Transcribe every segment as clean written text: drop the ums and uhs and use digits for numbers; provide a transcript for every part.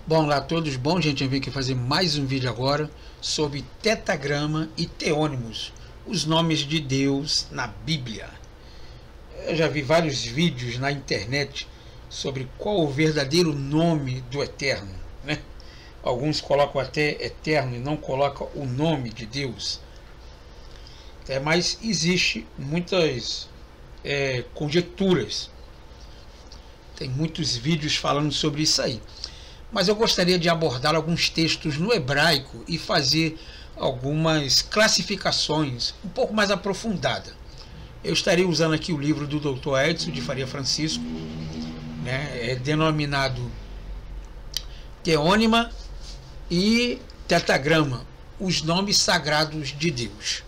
Bom, lá a todos, bom, gente, eu vim aqui fazer mais um vídeo agora sobre tetagrama e teônimos, os nomes de Deus na Bíblia. Eu já vi vários vídeos na internet sobre qual o verdadeiro nome do Eterno, né? Alguns colocam até Eterno e não colocam o nome de Deus. Mas existe muitas conjecturas. Tem muitos vídeos falando sobre isso aí. Mas eu gostaria de abordar alguns textos no hebraico e fazer algumas classificações um pouco mais aprofundadas. Eu estarei usando aqui o livro do Dr. Edson de Faria Francisco, né, denominado Teônima e Tetagrama, os nomes sagrados de Deus.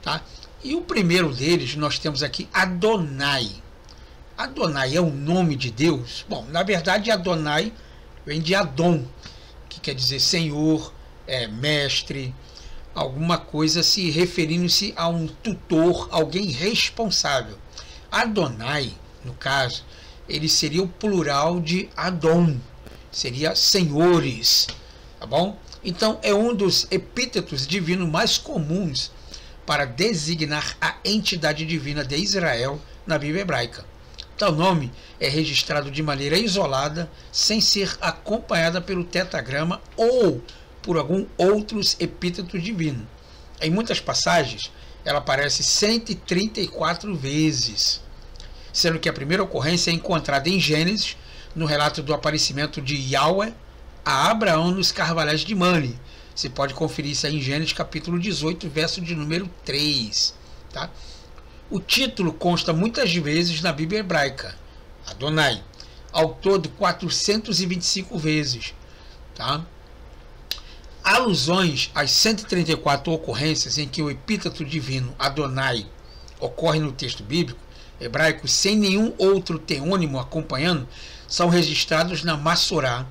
Tá? E o primeiro deles nós temos aqui Adonai. Adonai é o nome de Deus? Bom, na verdade Adonai vem de Adon, que quer dizer Senhor, mestre, alguma coisa se referindo-se a um tutor, alguém responsável. Adonai, no caso, ele seria o plural de Adon, seria senhores, tá bom? Então é um dos epítetos divinos mais comuns para designar a entidade divina de Israel na Bíblia hebraica. Tal nome é registrado de maneira isolada, sem ser acompanhada pelo tetagrama ou por algum outros epítetos divinos. Em muitas passagens, ela aparece 134 vezes, sendo que a primeira ocorrência é encontrada em Gênesis, no relato do aparecimento de Yahweh a Abraão nos carvalhais de Mane. Você pode conferir isso aí em Gênesis capítulo 18, verso de número 3. Tá? O título consta muitas vezes na Bíblia hebraica, Adonai, ao todo 425 vezes. Tá? Alusões às 134 ocorrências em que o epíteto divino Adonai ocorre no texto bíblico hebraico sem nenhum outro teônimo acompanhando são registrados na Massorá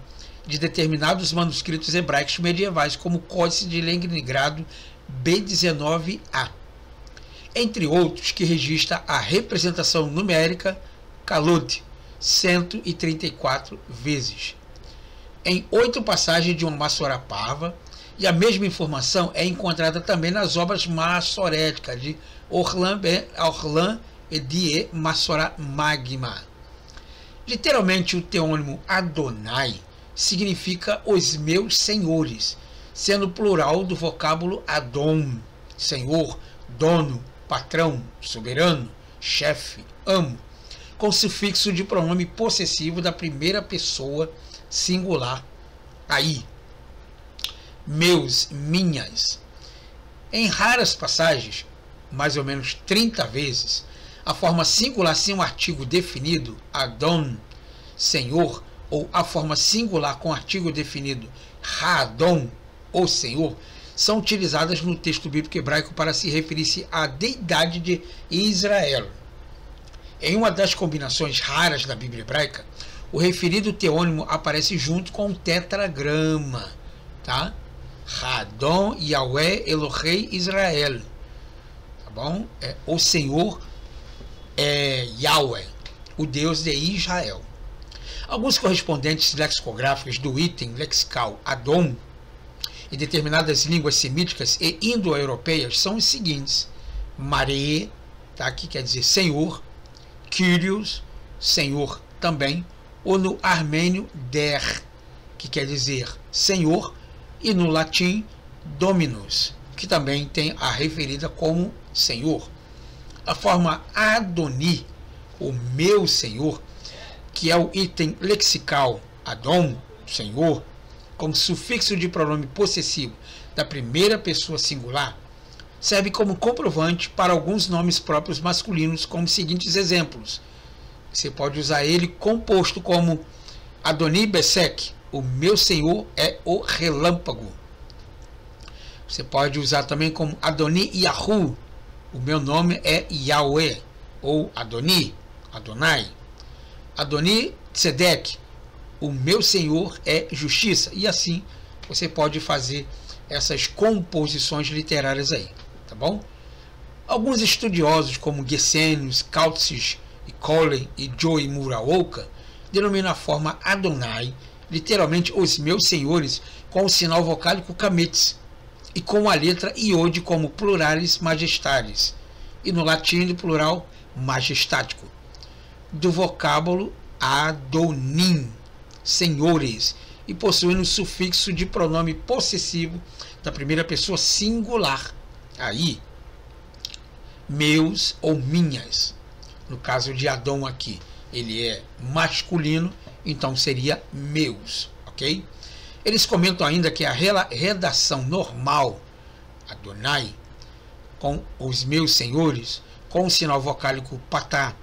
de determinados manuscritos hebraicos medievais, como o Códice de Leningrado B19A. Entre outros, que registra a representação numérica Kalod, 134 vezes, em 8 passagens de uma Massorá Parva, e a mesma informação é encontrada também nas obras massoréticas de Orlan Edie Massorá Magma. Literalmente, o teônimo Adonai significa os meus senhores, sendo plural do vocábulo Adon, senhor, dono, patrão, soberano, chefe, amo, com sufixo de pronome possessivo da primeira pessoa singular, aí, meus, minhas. Em raras passagens, mais ou menos 30 vezes, a forma singular sem um artigo definido, Adon, senhor, ou a forma singular com artigo definido, Hadon, ou senhor, são utilizadas no texto bíblico hebraico para se referir-se à deidade de Israel. Em uma das combinações raras da Bíblia hebraica, o referido teônimo aparece junto com um tetragrama, tá? Hadon Yahweh Elohei Israel, tá bom? O Senhor é Yahweh, o Deus de Israel. Alguns correspondentes lexicográficos do item lexical Adon em determinadas línguas semíticas e indo-europeias são os seguintes: Mare, tá, que quer dizer Senhor, Kyrios, Senhor também, ou no armênio Der, que quer dizer Senhor, e no latim Dominus, que também tem a referida como Senhor. A forma Adoni, o meu Senhor, que é o item lexical Adon, Senhor, com sufixo de pronome possessivo da primeira pessoa singular, serve como comprovante para alguns nomes próprios masculinos, como os seguintes exemplos. Você pode usar ele composto como Adoni Besek, o meu Senhor é o relâmpago. Você pode usar também como Adoni Yahu, o meu nome é Yahweh, ou Adoni, Adonai. Adoni Tzedek, o meu Senhor é justiça. E assim você pode fazer essas composições literárias aí, tá bom? Alguns estudiosos como Gesenius, Kautsis e Collen e Joey Muraoka denominam a forma Adonai literalmente os meus senhores, com o sinal vocálico cametes, e com a letra iode como pluralis majestatis, e no latim plural majestático, do vocábulo adonim, senhores, e possuindo o sufixo de pronome possessivo da primeira pessoa singular, aí, meus ou minhas. No caso de Adão aqui, ele é masculino, então seria meus, ok? Eles comentam ainda que a redação normal, Adonai, com os meus senhores, com o sinal vocálico patá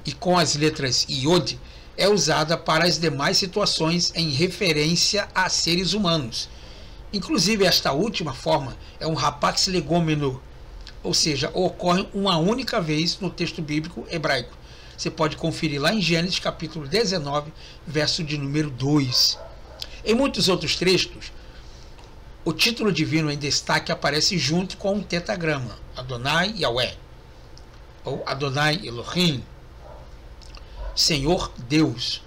e com as letras iod, é usada para as demais situações em referência a seres humanos. Inclusive, esta última forma é um rapax legômeno, ou seja, ocorre uma única vez no texto bíblico hebraico. Você pode conferir lá em Gênesis capítulo 19, verso de número 2. Em muitos outros textos, o título divino em destaque aparece junto com o tetagrama, Adonai Yahweh, ou Adonai Elohim, Senhor Deus.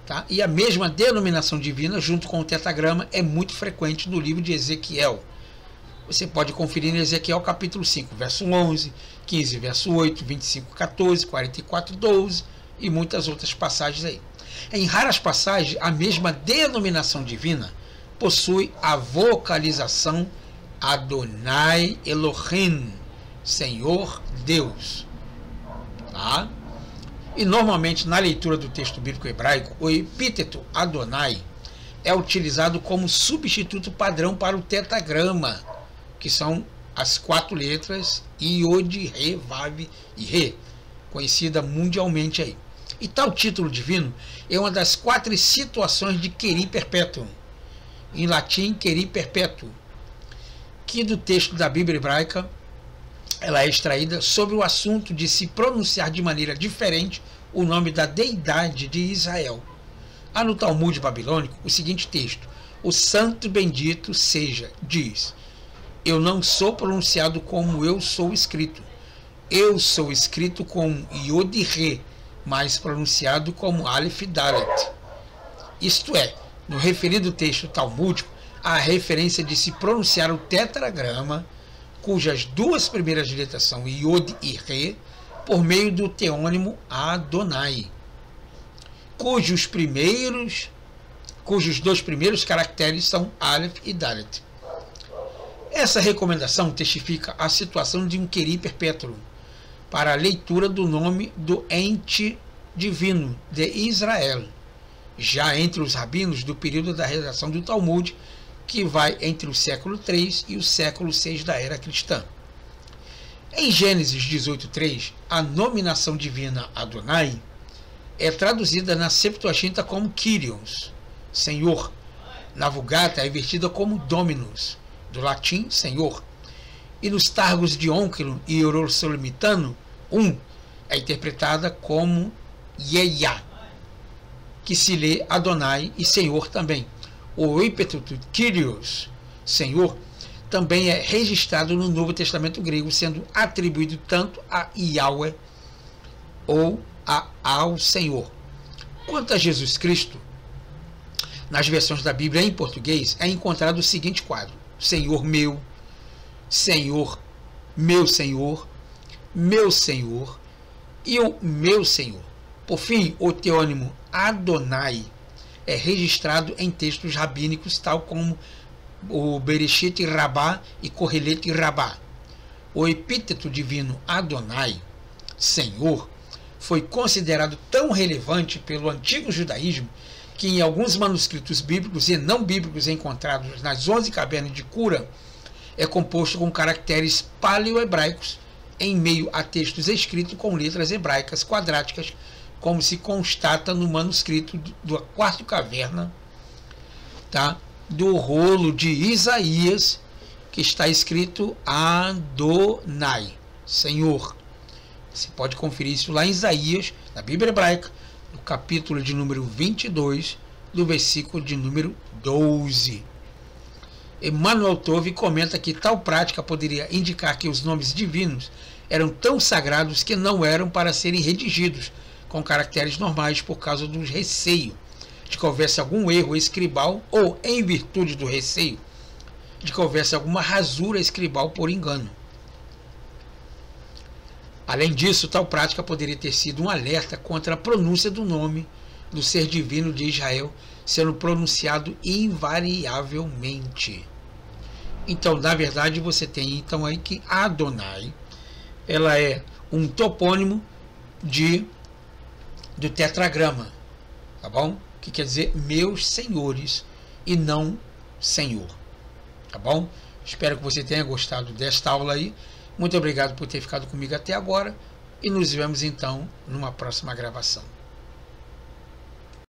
Tá? E a mesma denominação divina junto com o tetagrama é muito frequente no livro de Ezequiel. Você pode conferir em Ezequiel capítulo 5, verso 11, 15, verso 8, 25, 14, 44, 12 e muitas outras passagens aí. Em raras passagens, a mesma denominação divina possui a vocalização Adonai Elohim, Senhor Deus. Tá? E normalmente na leitura do texto bíblico hebraico, o epíteto Adonai é utilizado como substituto padrão para o tetagrama, que são as 4 letras Iod, Re, Vav e Re, conhecida mundialmente aí. E tal título divino é uma das 4 situações de Queri Perpetuum, em latim Queri Perpetuum, que do texto da Bíblia hebraica ela é extraída sobre o assunto de se pronunciar de maneira diferente o nome da deidade de Israel. Há no Talmud babilônico o seguinte texto: o santo bendito seja, diz, eu não sou pronunciado como eu sou escrito. Eu sou escrito com Yod e Re, mas pronunciado como Aleph e Dalet. Isto é, no referido texto talmúdico, há a referência de se pronunciar o tetragrama, cujas 2 primeiras letras são Yod e Re, por meio do teônimo Adonai, cujos 2 primeiros caracteres são Aleph e Dalet. Essa recomendação testifica a situação de um Queri Perpetuum para a leitura do nome do ente divino de Israel, já entre os rabinos do período da redação do Talmud, que vai entre o século III e o século VI da era cristã. Em Gênesis 18:3, a nominação divina Adonai é traduzida na Septuaginta como Kyrios, Senhor. Na Vulgata é invertida como Dominus, do latim Senhor. E nos Targos de Ônquilo e Hierosolimitano, é interpretada como Yeia, que se lê Adonai e Senhor também. O epíteto Kyrios, Senhor, também é registrado no Novo Testamento grego, sendo atribuído tanto a Yahweh ou ao Senhor. Quanto a Jesus Cristo, nas versões da Bíblia em português, é encontrado o seguinte quadro: Senhor, meu Senhor e o meu Senhor. Por fim, o teônimo Adonai é registrado em textos rabínicos, tal como o Bereshit Rabá e Kohelet Rabá. O epíteto divino Adonai, Senhor, foi considerado tão relevante pelo antigo judaísmo que em alguns manuscritos bíblicos e não bíblicos encontrados nas 11 cavernas de Qumran é composto com caracteres paleo-hebraicos em meio a textos escritos com letras hebraicas quadráticas, como se constata no manuscrito da 4ª caverna, tá, do rolo de Isaías, que está escrito Adonai, Senhor. Você pode conferir isso lá em Isaías, na Bíblia hebraica, no capítulo de número 22, do versículo de número 12. Emmanuel Tove comenta que tal prática poderia indicar que os nomes divinos eram tão sagrados que não eram para serem redigidos com caracteres normais por causa do receio de que houvesse algum erro escribal ou em virtude do receio de que houvesse alguma rasura escribal por engano. Além disso, tal prática poderia ter sido um alerta contra a pronúncia do nome do ser divino de Israel sendo pronunciado invariavelmente. Então, na verdade, você tem então aí que Adonai, ela é um topônimo do tetragrama, tá bom? Que quer dizer meus senhores e não Senhor, tá bom? Espero que você tenha gostado desta aula aí. Muito obrigado por ter ficado comigo até agora e nos vemos então numa próxima gravação.